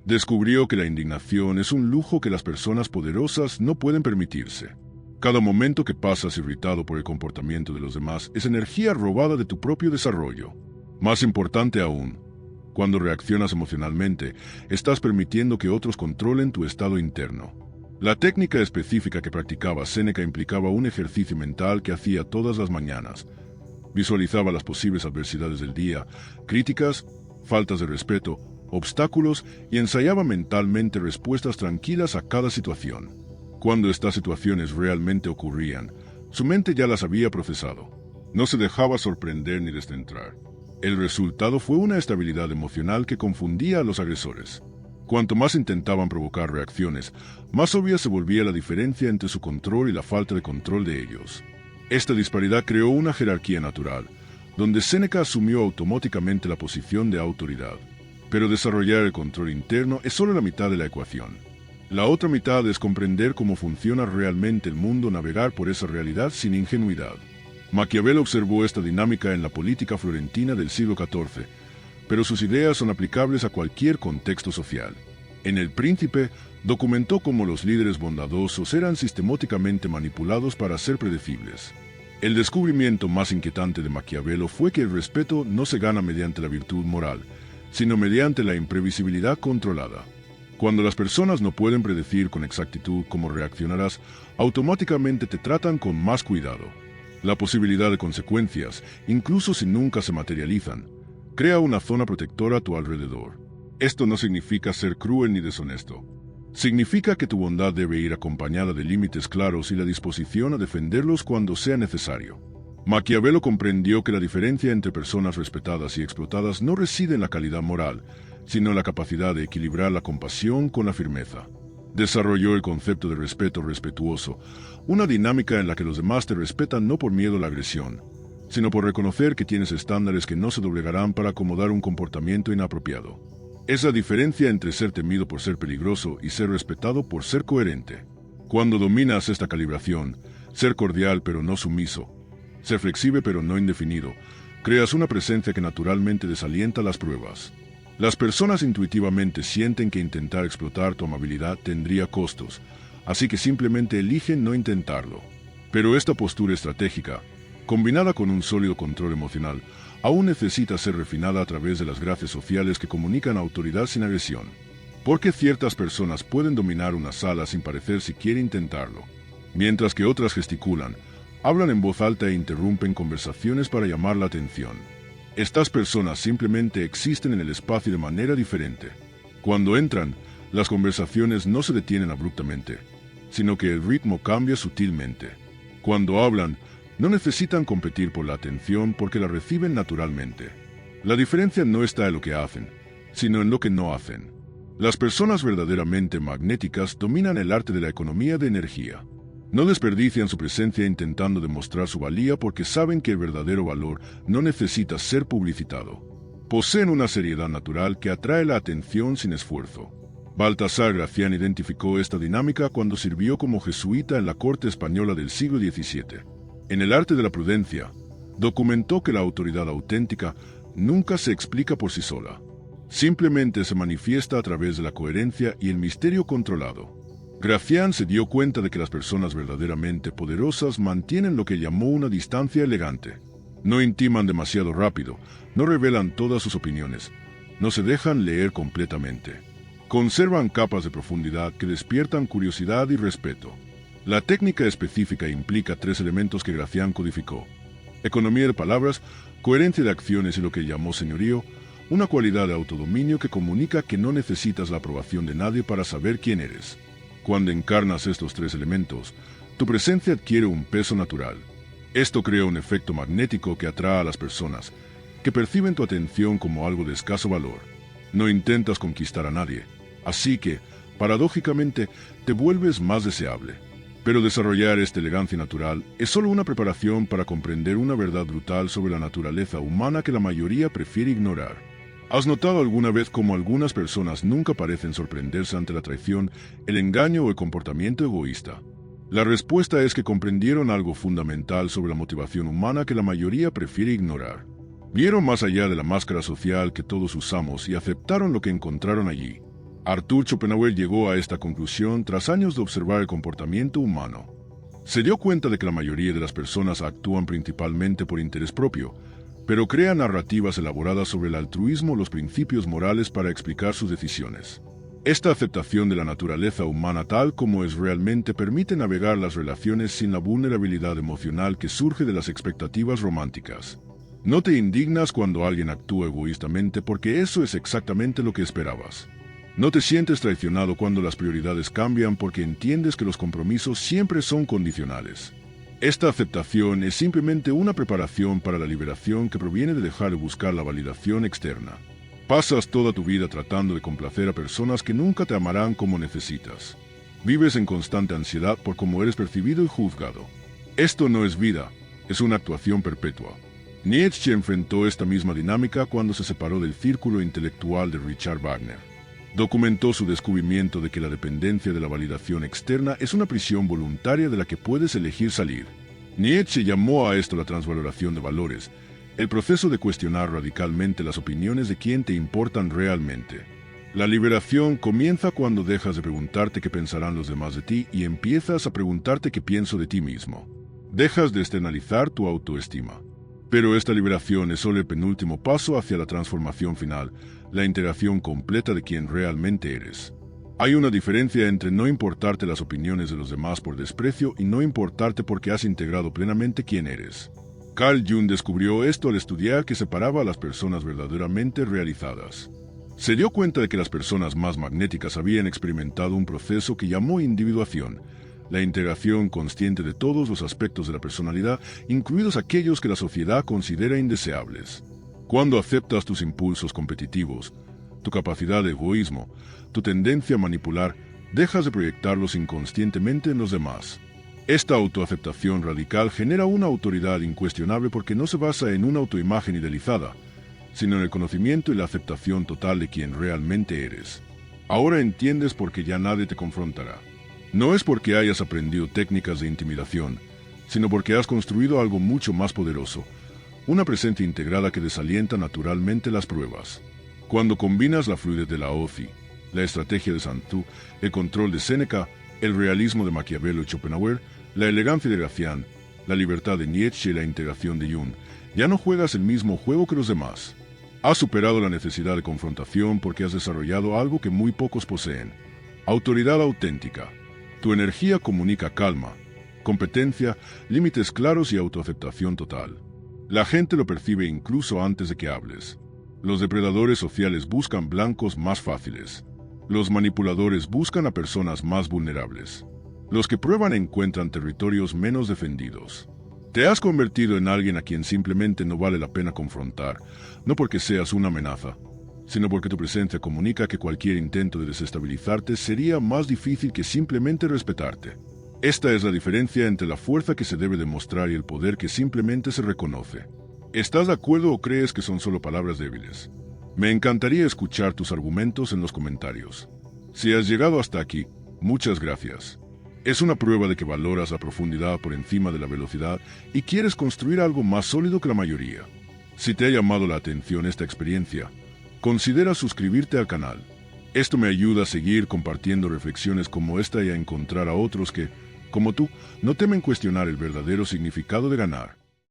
Descubrió que la indignación es un lujo que las personas poderosas no pueden permitirse. Cada momento que pasas irritado por el comportamiento de los demás es energía robada de tu propio desarrollo. Más importante aún, cuando reaccionas emocionalmente, estás permitiendo que otros controlen tu estado interno. La técnica específica que practicaba Séneca implicaba un ejercicio mental que hacía todas las mañanas. Visualizaba las posibles adversidades del día, críticas, faltas de respeto, obstáculos y ensayaba mentalmente respuestas tranquilas a cada situación. Cuando estas situaciones realmente ocurrían, su mente ya las había procesado. No se dejaba sorprender ni descentrar. El resultado fue una estabilidad emocional que confundía a los agresores. Cuanto más intentaban provocar reacciones, más obvia se volvía la diferencia entre su control y la falta de control de ellos. Esta disparidad creó una jerarquía natural, donde Séneca asumió automáticamente la posición de autoridad. Pero desarrollar el control interno es solo la mitad de la ecuación. La otra mitad es comprender cómo funciona realmente el mundo, navegar por esa realidad sin ingenuidad. Maquiavelo observó esta dinámica en la política florentina del siglo XIV, pero sus ideas son aplicables a cualquier contexto social. En El Príncipe, documentó cómo los líderes bondadosos eran sistemáticamente manipulados para ser predecibles. El descubrimiento más inquietante de Maquiavelo fue que el respeto no se gana mediante la virtud moral, sino mediante la imprevisibilidad controlada. Cuando las personas no pueden predecir con exactitud cómo reaccionarás, automáticamente te tratan con más cuidado. La posibilidad de consecuencias, incluso si nunca se materializan, crea una zona protectora a tu alrededor. Esto no significa ser cruel ni deshonesto. Significa que tu bondad debe ir acompañada de límites claros y la disposición a defenderlos cuando sea necesario. Maquiavelo comprendió que la diferencia entre personas respetadas y explotadas no reside en la calidad moral, sino en la capacidad de equilibrar la compasión con la firmeza. Desarrolló el concepto de respeto respetuoso, una dinámica en la que los demás te respetan no por miedo a la agresión, sino por reconocer que tienes estándares que no se doblegarán para acomodar un comportamiento inapropiado. Es la diferencia entre ser temido por ser peligroso y ser respetado por ser coherente. Cuando dominas esta calibración, ser cordial pero no sumiso, ser flexible pero no indefinido, creas una presencia que naturalmente desalienta las pruebas. Las personas intuitivamente sienten que intentar explotar tu amabilidad tendría costos, así que simplemente eligen no intentarlo. Pero esta postura estratégica, combinada con un sólido control emocional, aún necesita ser refinada a través de las gracias sociales que comunican autoridad sin agresión. Porque ciertas personas pueden dominar una sala sin parecer siquiera intentarlo, mientras que otras gesticulan, hablan en voz alta e interrumpen conversaciones para llamar la atención. Estas personas simplemente existen en el espacio de manera diferente. Cuando entran, las conversaciones no se detienen abruptamente, sino que el ritmo cambia sutilmente. Cuando hablan, no necesitan competir por la atención porque la reciben naturalmente. La diferencia no está en lo que hacen, sino en lo que no hacen. Las personas verdaderamente magnéticas dominan el arte de la economía de energía. No desperdician su presencia intentando demostrar su valía porque saben que el verdadero valor no necesita ser publicitado. Poseen una seriedad natural que atrae la atención sin esfuerzo. Baltasar Gracián identificó esta dinámica cuando sirvió como jesuita en la corte española del siglo XVII. En El arte de la prudencia, documentó que la autoridad auténtica nunca se explica por sí sola. Simplemente se manifiesta a través de la coherencia y el misterio controlado. Gracián se dio cuenta de que las personas verdaderamente poderosas mantienen lo que llamó una distancia elegante. No intiman demasiado rápido, no revelan todas sus opiniones, no se dejan leer completamente. Conservan capas de profundidad que despiertan curiosidad y respeto. La técnica específica implica 3 elementos que Gracián codificó: economía de palabras, coherencia de acciones y lo que llamó señorío, una cualidad de autodominio que comunica que no necesitas la aprobación de nadie para saber quién eres. Cuando encarnas estos 3 elementos, tu presencia adquiere un peso natural. Esto crea un efecto magnético que atrae a las personas, que perciben tu atención como algo de escaso valor. No intentas conquistar a nadie, así que, paradójicamente, te vuelves más deseable. Pero desarrollar esta elegancia natural es solo una preparación para comprender una verdad brutal sobre la naturaleza humana que la mayoría prefiere ignorar. ¿Has notado alguna vez cómo algunas personas nunca parecen sorprenderse ante la traición, el engaño o el comportamiento egoísta? La respuesta es que comprendieron algo fundamental sobre la motivación humana que la mayoría prefiere ignorar. Vieron más allá de la máscara social que todos usamos y aceptaron lo que encontraron allí. Arthur Schopenhauer llegó a esta conclusión tras años de observar el comportamiento humano. Se dio cuenta de que la mayoría de las personas actúan principalmente por interés propio, pero crean narrativas elaboradas sobre el altruismo o los principios morales para explicar sus decisiones. Esta aceptación de la naturaleza humana tal como es realmente permite navegar las relaciones sin la vulnerabilidad emocional que surge de las expectativas románticas. No te indignas cuando alguien actúa egoístamente porque eso es exactamente lo que esperabas. No te sientes traicionado cuando las prioridades cambian porque entiendes que los compromisos siempre son condicionales. Esta aceptación es simplemente una preparación para la liberación que proviene de dejar de buscar la validación externa. Pasas toda tu vida tratando de complacer a personas que nunca te amarán como necesitas. Vives en constante ansiedad por cómo eres percibido y juzgado. Esto no es vida, es una actuación perpetua. Nietzsche enfrentó esta misma dinámica cuando se separó del círculo intelectual de Richard Wagner. Documentó su descubrimiento de que la dependencia de la validación externa es una prisión voluntaria de la que puedes elegir salir. Nietzsche llamó a esto la transvaloración de valores, el proceso de cuestionar radicalmente las opiniones de quien te importan realmente. La liberación comienza cuando dejas de preguntarte qué pensarán los demás de ti y empiezas a preguntarte qué pienso de ti mismo. Dejas de externalizar tu autoestima. Pero esta liberación es solo el penúltimo paso hacia la transformación final, la integración completa de quien realmente eres. Hay una diferencia entre no importarte las opiniones de los demás por desprecio y no importarte porque has integrado plenamente quién eres. Carl Jung descubrió esto al estudiar que separaba a las personas verdaderamente realizadas. Se dio cuenta de que las personas más magnéticas habían experimentado un proceso que llamó individuación, la integración consciente de todos los aspectos de la personalidad, incluidos aquellos que la sociedad considera indeseables. Cuando aceptas tus impulsos competitivos, tu capacidad de egoísmo, tu tendencia a manipular, dejas de proyectarlos inconscientemente en los demás. Esta autoaceptación radical genera una autoridad incuestionable porque no se basa en una autoimagen idealizada, sino en el conocimiento y la aceptación total de quien realmente eres. Ahora entiendes por qué ya nadie te confrontará. No es porque hayas aprendido técnicas de intimidación, sino porque has construido algo mucho más poderoso, una presencia integrada que desalienta naturalmente las pruebas. Cuando combinas la fluidez de Laozi, la estrategia de Sun Tzu, el control de Séneca, el realismo de Maquiavelo y Schopenhauer, la elegancia de Gracián, la libertad de Nietzsche y la integración de Jung, ya no juegas el mismo juego que los demás. Has superado la necesidad de confrontación porque has desarrollado algo que muy pocos poseen: autoridad auténtica. Tu energía comunica calma, competencia, límites claros y autoaceptación total. La gente lo percibe incluso antes de que hables. Los depredadores sociales buscan blancos más fáciles. Los manipuladores buscan a personas más vulnerables. Los que prueban encuentran territorios menos defendidos. Te has convertido en alguien a quien simplemente no vale la pena confrontar, no porque seas una amenaza, sino porque tu presencia comunica que cualquier intento de desestabilizarte sería más difícil que simplemente respetarte. Esta es la diferencia entre la fuerza que se debe demostrar y el poder que simplemente se reconoce. ¿Estás de acuerdo o crees que son solo palabras débiles? Me encantaría escuchar tus argumentos en los comentarios. Si has llegado hasta aquí, muchas gracias. Es una prueba de que valoras la profundidad por encima de la velocidad y quieres construir algo más sólido que la mayoría. Si te ha llamado la atención esta experiencia, considera suscribirte al canal. Esto me ayuda a seguir compartiendo reflexiones como esta y a encontrar a otros que, como tú, no temen cuestionar el verdadero significado de ganar.